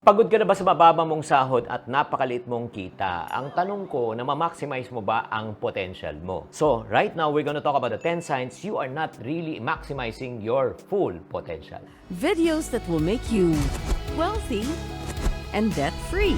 Pagod ka na ba sa mababa mong sahod at napakaliit mong kita? Ang tanong ko, na ma-maximize mo ba ang potential mo? So, right now, we're gonna talk about the 10 signs you are not really maximizing your full potential. Videos that will make you wealthy and debt-free.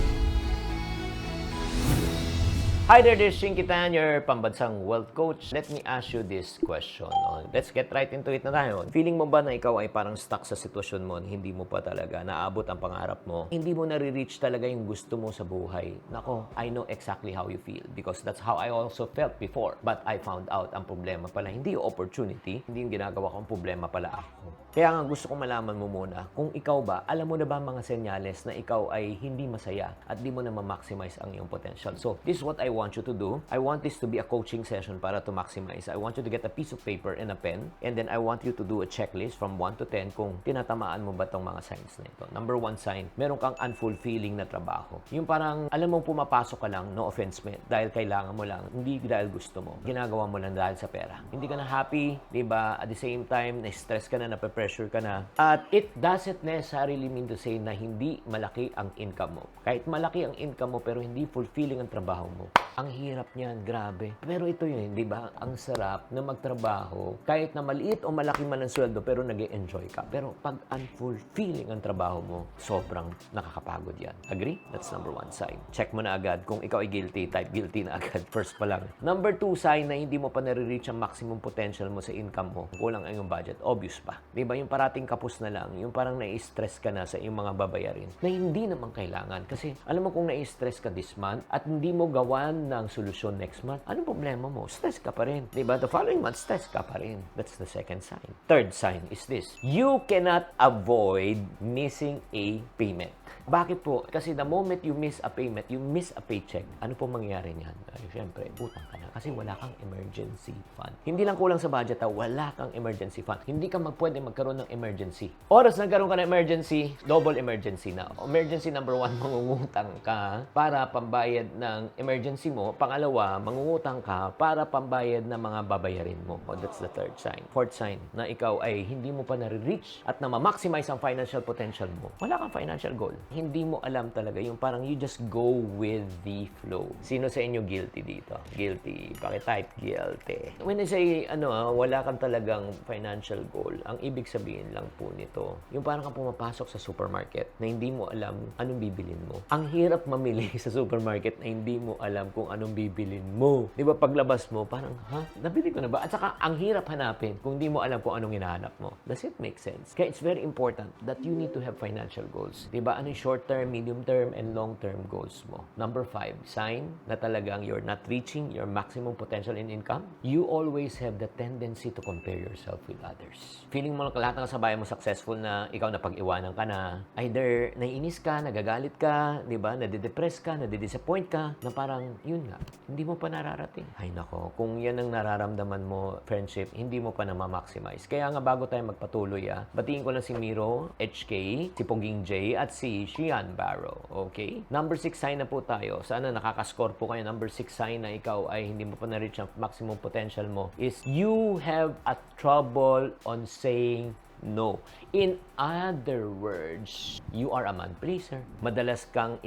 Hi there, this is Shinky Tan, your pambansang wealth coach. Let me ask you this question. Let's get right into it na tayo. Feeling mo ba na ikaw ay parang stuck sa sitwasyon mo, hindi mo pa talaga naabot ang pangarap mo? Hindi mo nare-reach talaga yung gusto mo sa buhay? Nako, I know exactly how you feel because that's how I also felt before. But I found out ang problema pala, hindi yung opportunity, hindi yung ginagawa kong problema pala ako. Kaya nga gusto kong malaman mo muna, kung ikaw ba, alam mo na ba mga senyales na ikaw ay hindi masaya at di mo na ma-maximize ang iyong potential? So, this is what I want you to do. I want this to be a coaching session para to maximize. I want you to get a piece of paper and a pen, and then I want you to do a checklist from 1 to 10 kung tinatamaan mo ba itong mga signs na ito. Number 1 sign, meron kang unfulfilling na trabaho. Yung parang, alam mong pumapasok ka lang, no offense man, dahil kailangan mo lang, hindi dahil gusto mo. Ginagawa mo lang dahil sa pera. Hindi ka na happy, di ba? At the same time, na-stress ka na, na-pressure ka na. At it doesn't necessarily mean to say na hindi malaki ang income mo. Kahit malaki ang income mo, pero hindi fulfilling ang trabaho mo. Ang hirap niyan, grabe. Pero ito yun, di ba? Ang sarap na magtrabaho, kahit na maliit o malaki man ang sweldo, pero nag-e-enjoy ka. Pero pag unfulfilling ang trabaho mo, sobrang nakakapagod yan. Agree? That's number 1 sign. Check mo na agad. Kung ikaw ay guilty, type guilty na agad. First pa lang. Number 2 sign na hindi mo pa nare-reach ang maximum potential mo sa income mo. Kulang ang iyong budget. Obvious pa. Di ba? Yung parating kapos na lang, yung parang nai-stress ka na sa iyong mga babayarin, na hindi naman kailangan. Kasi alam mo kung nai-stress ka this month at hindi mo gawan ng solusyon next month, anong problema mo? Stress ka pa rin. Diba? The following month, stress ka pa rin. That's the second sign. Third sign is this. You cannot avoid missing a payment. Bakit po? Kasi the moment you miss a payment, you miss a paycheck, ano po mangyayari niyan? Ay, syempre, utang ka na. Kasi wala kang emergency fund. Hindi lang kulang sa budget, wala kang emergency fund. Hindi ka pwede magkaroon ng emergency. Oras nagkaroon ka ng emergency, double emergency na. Emergency number 1, mangungutang ka para pambayad ng emergency mo. Pangalawa, mangungutang ka para pambayad ng mga babayarin mo. Oh, that's the third sign. Fourth sign, na ikaw ay hindi mo pa nare-reach at na ma-maximize ang financial potential mo. Wala kang financial goal. Hindi mo alam talaga. Yung parang you just go with the flow. Sino sa inyo guilty dito? Guilty. Paki-type guilty. When I say, wala kang talagang financial goal, ang ibig sabihin lang po nito, yung parang kang pumapasok sa supermarket na hindi mo alam anong bibilin mo. Ang hirap mamili sa supermarket na hindi mo alam kung anong bibilin mo. Di ba paglabas mo, parang, nabili ko na ba? At saka, ang hirap hanapin kung hindi mo alam kung anong hinahanap mo. Does it make sense? Kaya it's very important that you need to have financial goals. Di ba? Ano yung short-term, medium-term, and long-term goals mo? Number 5, sign na talagang you're not reaching your maximum potential in income. You always have the tendency to compare yourself with others. Feeling mo lahat ng kasabayan mo successful na ikaw na pag-iwanan ka na, either naiinis ka, nagagalit ka, di ba? Nadidepress ka, nadidisappoint ka, na parang, yun nga, hindi mo pa nararating. Ay nako, kung yan ang nararamdaman mo, friendship, hindi mo pa na ma-maximize. Kaya nga bago tayo magpatuloy, batiin ko lang si Miro, HK, si Poging J, at si Shian Barrow. Okay? Number 6 sign na po tayo. Sana nakakascore po kayo. Number 6 sign na ikaw ay hindi mo pa na-reach ang maximum potential mo is you have a trouble on saying no. In other words, you are a man pleaser. Madalas kang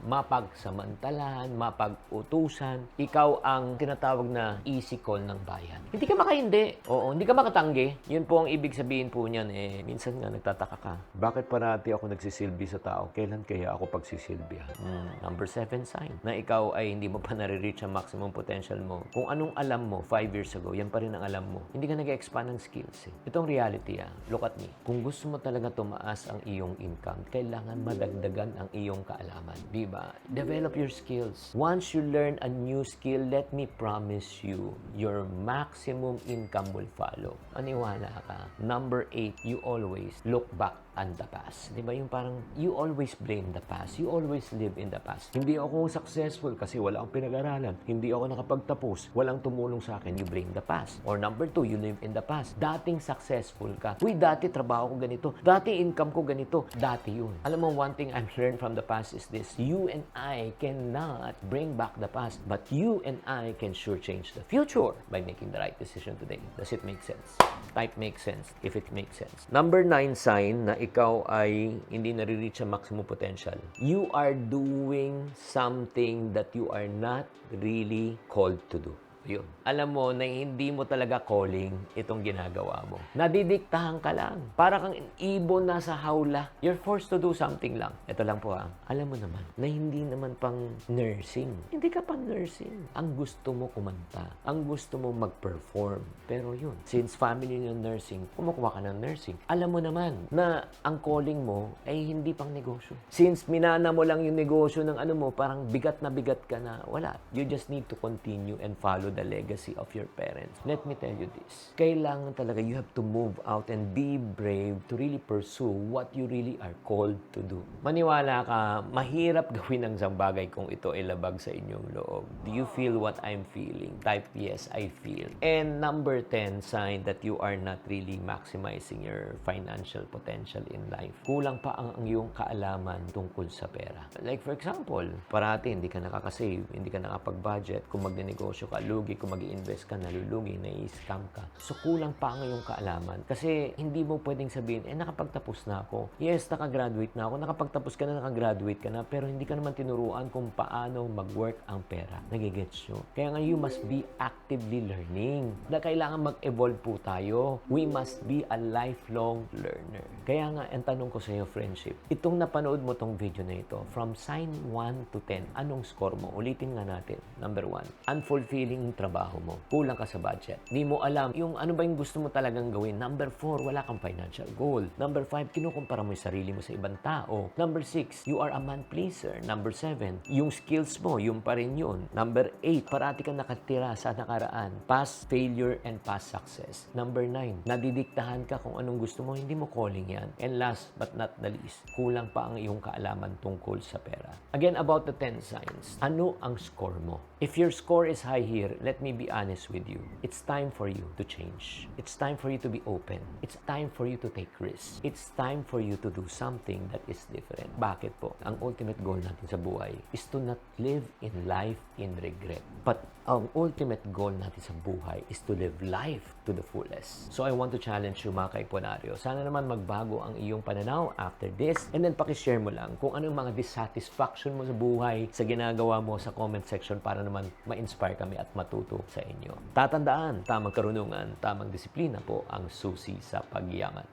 mapagsamantalahan, mapag-utusan. Ikaw ang tinatawag na easy call ng bayan. Hindi ka makaindi. Oo, hindi ka makatanggi. Yun po ang ibig sabihin po niyan. Minsan nga nagtataka ka. Bakit parati ako nagsisilbi sa tao? Kailan kaya ako pagsisilbihan? Number 7 sign na ikaw ay hindi mo pa nare-reach ang maximum potential mo. Kung anong alam mo 5 years ago, yan pa rin ang alam mo. Hindi ka nag-expand ng skills. Itong reality. Look at me. Kung gusto mo talaga tumaas ang iyong income, kailangan madagdagan ang iyong kaalaman. Diba? Develop your skills. Once you learn a new skill, let me promise you, your maximum income will follow. Aniwala ka. Number 8, you always look back on the past. Diba? Yung parang, you always blame the past. You always live in the past. Hindi ako successful kasi wala akong pinag-aralan. Hindi ako nakapagtapos. Walang tumulong sa akin. You blame the past. Or number 2, you live in the past. Dating successful ka. Uy, dati trabaho ko ganito. Dati income ko ganito. Dati yun. Alam mo, one thing I've learned from the past is this. You and I cannot bring back the past. But you and I can sure change the future by making the right decision today. Does it make sense? Type makes sense if it makes sense. Number 9 sign na ikaw ay hindi nare-reach ang maximum potential. You are doing something that you are not really called to do. Yun. Alam mo na hindi mo talaga calling itong ginagawa mo. Nadidiktahan ka lang. Para kang ibon na sa hawla. You're forced to do something lang. Ito lang po Alam mo naman na hindi naman pang nursing. Hindi ka pang nursing. Ang gusto mo kumanta. Ang gusto mo mag-perform. Pero yun, since family yung nursing, kumukuha ka ng nursing. Alam mo naman na ang calling mo ay hindi pang negosyo. Since minana mo lang yung negosyo ng ano mo, parang bigat ka na, wala. You just need to continue and follow the legacy of your parents. Let me tell you this. Kailangan talaga you have to move out and be brave to really pursue what you really are called to do. Maniwala ka, mahirap gawin ang isang bagay kung ito ay labag sa inyong loob. Do you feel what I'm feeling? Type yes, I feel. And number 10, sign that you are not really maximizing your financial potential in life. Kulang pa ang iyong kaalaman tungkol sa pera. Like for example, parati hindi ka nakakasave, hindi ka nakapag-budget, kung magnenegosyo ka, lugi, kung mag-i-invest ka, nalulugi, nai-scam ka. So, kulang pa ang iyong kaalaman. Kasi, hindi mo pwedeng sabihin, nakapagtapos na ako. Yes, nakagraduate na ako. Nakapagtapos ka na, nakagraduate ka na, pero hindi ka naman tinuruan kung paano mag-work ang pera. Nagigets nyo? Kaya nga, you must be actively learning. Na kailangan mag-evolve po tayo. We must be a lifelong learner. Kaya nga, ang tanong ko sa iyo, friendship, itong napanood mo tong video na ito, from sign 1 to 10, anong score mo? Ulitin nga natin. Number 1, unfulfilling yung trabaho mo. Kulang ka sa budget. Di mo alam yung ano ba yung gusto mo talagang gawin. Number 4, wala kang financial goal. Number 5, kinukumpara mo yung sarili mo sa ibang tao. Number 6, you are a man pleaser. Number 7, yung skills mo, yung pa rin yun. Number 8, parati kang nakatira sa nakaraan. Past failure and past success. Number 9, nadidiktahan ka kung anong gusto mo, hindi mo calling yan. And last but not the least, kulang pa ang iyong kaalaman tungkol sa pera. Again, about the 10 signs. Ano ang score mo? If your score is high here, let me be honest with you. It's time for you to change. It's time for you to be open. It's time for you to take risks. It's time for you to do something that is different. Bakit po? Ang ultimate goal natin sa buhay is to not live in life in regret. But ang ultimate goal natin sa buhay is to live life to the fullest. So I want to challenge you mga kaiponaryo. Sana naman magbago ang iyong pananaw after this. And then pakishare mo lang kung anong mga dissatisfaction mo sa buhay, sa ginagawa mo sa comment section para naman ma-inspire kami at matuto sa inyo. Tatandaan, tamang karunungan, tamang disiplina po ang susi sa pagyaman.